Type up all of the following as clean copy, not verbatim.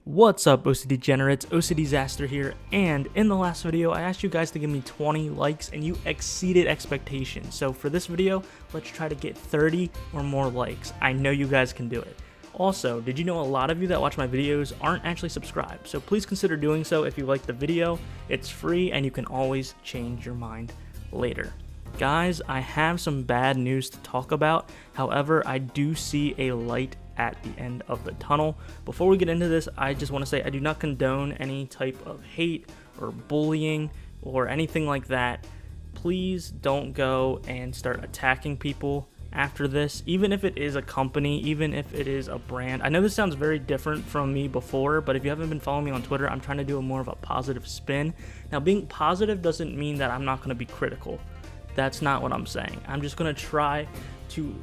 What's up, OC Degenerates? OC Disaster here, and in the last video I asked you guys to give me 20 likes and you exceeded expectations. So for this video, let's try to get 30 or more likes. I know you guys can do it. Also, did you know a lot of you that watch my videos aren't actually subscribed? So please consider doing so if you like the video. It's free and you can always change your mind later. Guys, I have some bad news to talk about. However, I do see a light at the end of the tunnel. Before we get into this, I just want to say I do not condone any type of hate or bullying or anything like that. Please don't go and start attacking people after this, even if it is a company, even if it is a brand. I know this sounds very different from me before, but if you haven't been following me on Twitter, I'm trying to do a more of a positive spin. Now, being positive doesn't mean that I'm not going to be critical. That's not what I'm saying. I'm just going to try to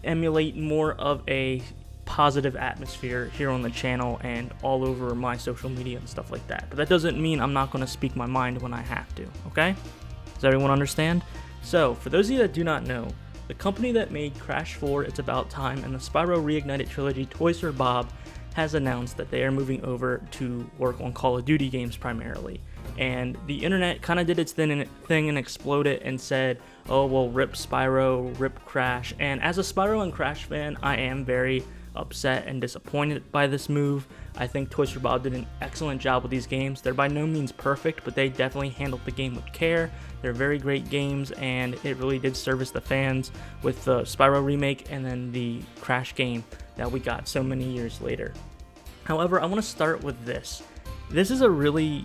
emulate more of a positive atmosphere here on the channel and all over my social media and stuff like that. But that doesn't mean I'm not going to speak my mind when I have to, okay? Does everyone understand? So, for those of you that do not know, the company that made Crash 4, It's About Time, and the Spyro Reignited trilogy, Toys for Bob, has announced that they are moving over to work on Call of Duty games primarily. And the internet kind of did its thing and exploded and said, oh, well, rip Spyro, rip Crash. And as a Spyro and Crash fan, I am very upset and disappointed by this move. I think Toys for Bob did an excellent job with these games. They're by no means perfect, but they definitely handled the game with care. They're very great games, and it really did service the fans with the Spyro remake and then the Crash game that we got so many years later. However, I want to start with this. This is a really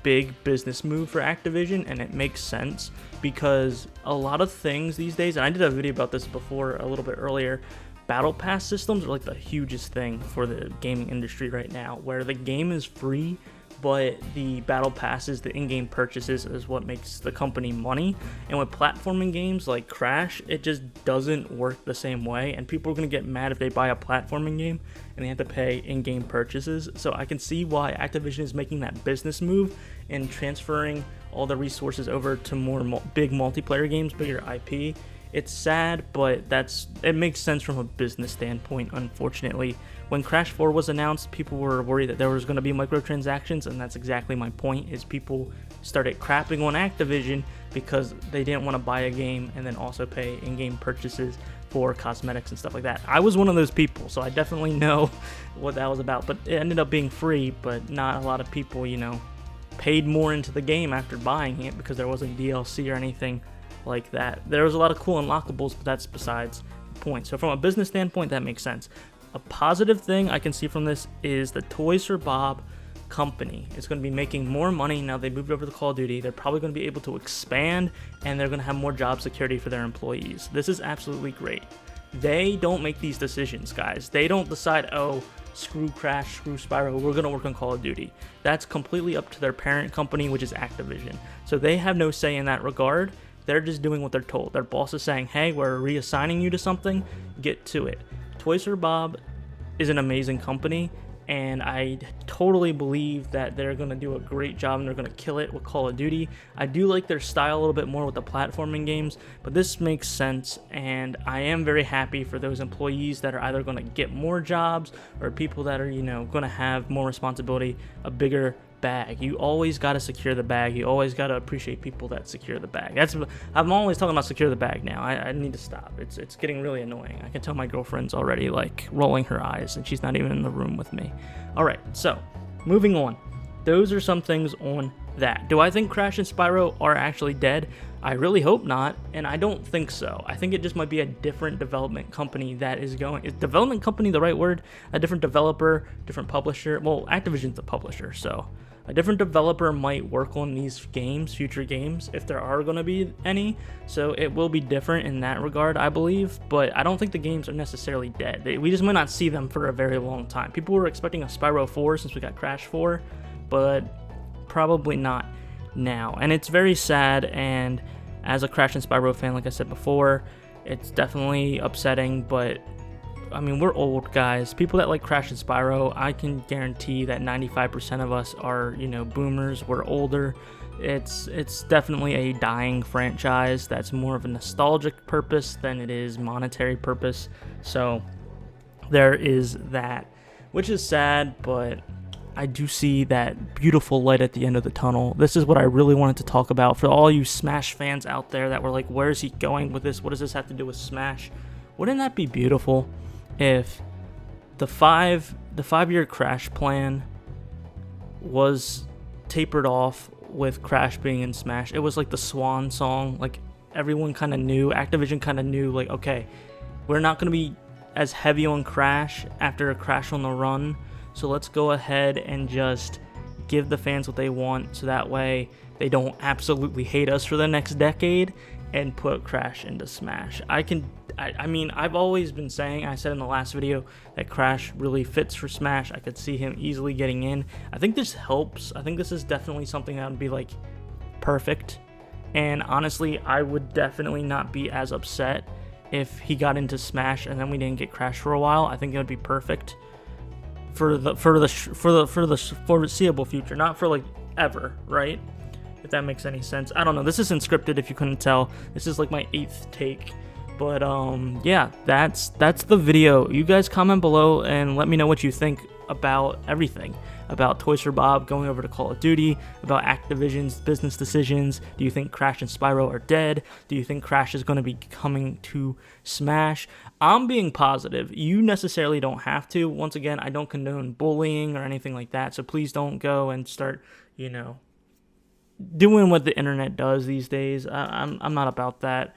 big business move for Activision, and it makes sense because a lot of things these days, and I did a video about this before a little bit earlier, Battle Pass systems are like the hugest thing for the gaming industry right now, where the game is free, but the Battle Passes, the in-game purchases, is what makes the company money. And with platforming games like Crash, it just doesn't work the same way, and people are going to get mad if they buy a platforming game and they have to pay in-game purchases. So I can see why Activision is making that business move and transferring all the resources over to more big multiplayer games, bigger IP. It's sad, but it makes sense from a business standpoint, unfortunately. When Crash 4 was announced, people were worried that there was going to be microtransactions, and that's exactly my point, is people started crapping on Activision because they didn't want to buy a game and then also pay in-game purchases for cosmetics and stuff like that. I was one of those people, so I definitely know what that was about, but it ended up being free, but not a lot of people, paid more into the game after buying it because there wasn't DLC or anything like that. There was a lot of cool unlockables, but that's besides the point. So from a business standpoint, that makes sense. A positive thing I can see from this is the Toys for Bob company is going to be making more money now they moved over to Call of Duty. They're probably going to be able to expand, and they're going to have more job security for their employees. This is absolutely great. They don't make these decisions, guys. They don't decide, oh, screw Crash, screw Spyro, we're going to work on Call of Duty. That's completely up to their parent company, which is Activision. So they have no say in that regard. They're just doing what they're told. Their boss is saying, hey, we're reassigning you to something, get to it. Toys for Bob is an amazing company, and I totally believe that they're going to do a great job and they're going to kill it with Call of Duty. I do like their style a little bit more with the platforming games, but this makes sense, and I am very happy for those employees that are either going to get more jobs or people that are, going to have more responsibility, a bigger bag. You always got to secure the bag. You always got to appreciate people that secure the bag. I'm always talking about secure the bag now. I need to stop. It's getting really annoying. I can tell my girlfriend's already like rolling her eyes and she's not even in the room with me. All right, so moving on. Those are some things on that. Do I think Crash and Spyro are actually dead? I really hope not, and I don't think so. I think it just might be a different development company that is going. Is development company the right word? A different developer, different publisher. Well, Activision's the publisher, so a different developer might work on these games, future games, if there are going to be any. So it will be different in that regard, I believe. But I don't think the games are necessarily dead. We just might not see them for a very long time. People were expecting a Spyro 4 since we got Crash 4, but probably not now. And it's very sad, and as a Crash and Spyro fan, like I said before, it's definitely upsetting, but I mean, we're old, guys. People that like Crash and Spyro, I can guarantee that 95% of us are, boomers. We're older. It's definitely a dying franchise that's more of a nostalgic purpose than it is monetary purpose. So there is that, which is sad, but I do see that beautiful light at the end of the tunnel. This is what I really wanted to talk about for all you Smash fans out there that were like, where is he going with this? What does this have to do with Smash? Wouldn't that be beautiful if the 5-year Crash plan was tapered off with Crash being in Smash? It was like the swan song. Like, everyone kind of knew, Activision kind of knew, like, okay, we're not going to be as heavy on Crash after a Crash on the Run, so let's go ahead and just give the fans what they want, so that way they don't absolutely hate us for the next decade and put Crash into Smash. I mean, I've always been saying, I said in the last video, that Crash really fits for Smash. I could see him easily getting in. I think this helps. I think this is definitely something that would be, like, perfect. And honestly, I would definitely not be as upset if he got into Smash and then we didn't get Crash for a while. I think it would be perfect for the foreseeable future, not for, like, ever, right? If that makes any sense. I don't know. This isn't scripted, if you couldn't tell. This is like my 8th take. But yeah, that's the video. You guys comment below and let me know what you think about everything. About Toys for Bob going over to Call of Duty, about Activision's business decisions. Do you think Crash and Spyro are dead? Do you think Crash is going to be coming to Smash? I'm being positive. You necessarily don't have to. Once again, I don't condone bullying or anything like that, so please don't go and start, you know, doing what the internet does these days. I'm not about that.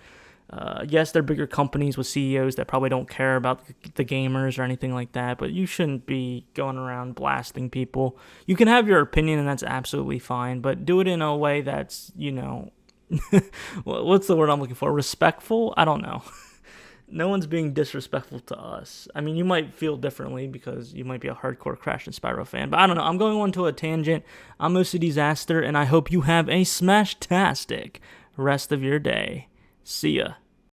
Yes, they're bigger companies with CEOs that probably don't care about the gamers or anything like that, but you shouldn't be going around blasting people. You can have your opinion, and that's absolutely fine, but do it in a way that's, you know, what's the word I'm looking for? Respectful? I don't know. No one's being disrespectful to us. I mean, you might feel differently because you might be a hardcore Crash and Spyro fan, but I don't know. I'm going on to a tangent. I'm OCDisaster, and I hope you have a smash-tastic rest of your day. See ya.